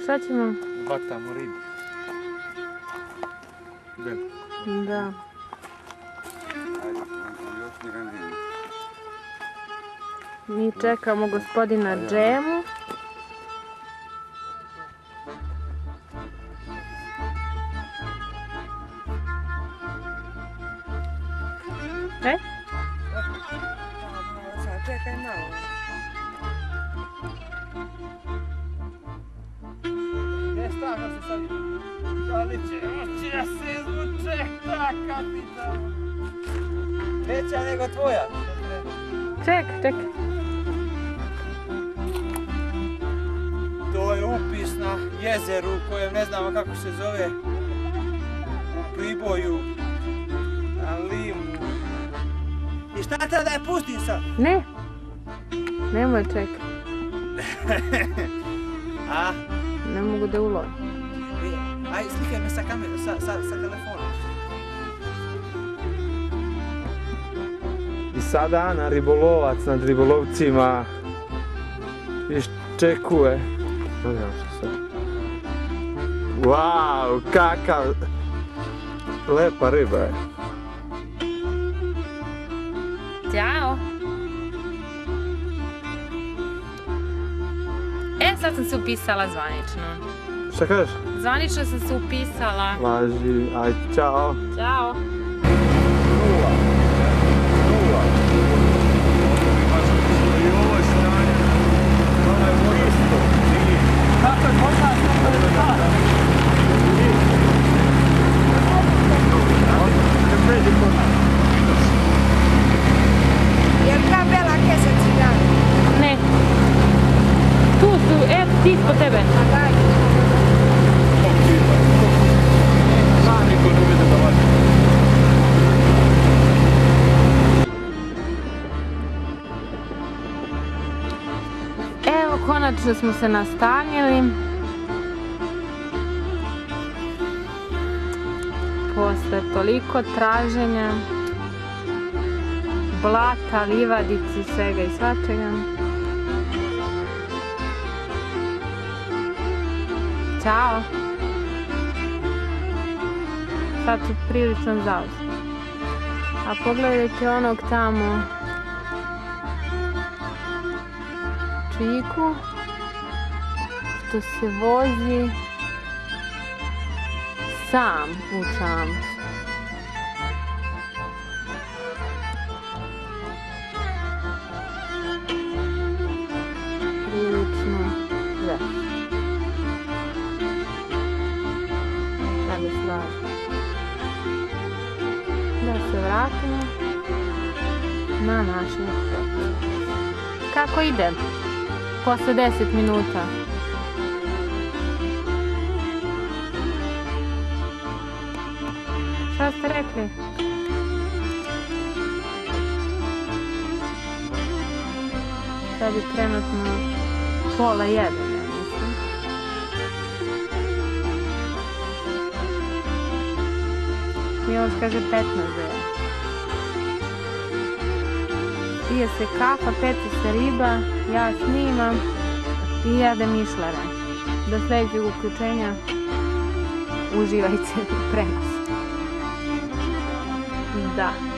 Šta ćemo? Vatamo ribu. Da. Mi čekamo gospodina Džemu. Čekaj malo. Gdje stavno se sad? Ali će ja se izvuče, taka ti tamo. Veća nego tvoja. Ček. To je upis na jezeru kojem ne znamo kako se zove. U Priboju. Na Limu. I šta treba da je pustim sad? Ne. Nemoj ček. A? Ne mogu da ulovim. Aj, slikaj me sa kamerom, sa telefonom. I sada Ana, ribolovac nad ribolovcima, iščekuje. Wow, kakav lepa riba je. Ćao. Sad sam se upisala zvanično. Šta kažeš? Zvanično sam se upisala. Važi, aj, čao. Ćao. Jer kabela kje se ciljali? Ne. Tu su, ti ispod tebe. Evo, konačno smo se nastanili. Posle toliko traženja, blata, livadici, svega i svačega. Ćao. Sad su prilično zauzeti. A pogledajte onog tamo čiku što se vozi sam u čamcu. Prilično već. Da se vratimo na naše hotel. Kako ide? Posle 10 minuta. Šta ste rekli? Sad je trenutno 12:30, ja mislim. Miloš kaže 15 dana. Pije se kafa, peče se riba, ja snimam i jedem mišlare. Do sljedećeg uključenja uživajte u prenosu. Da.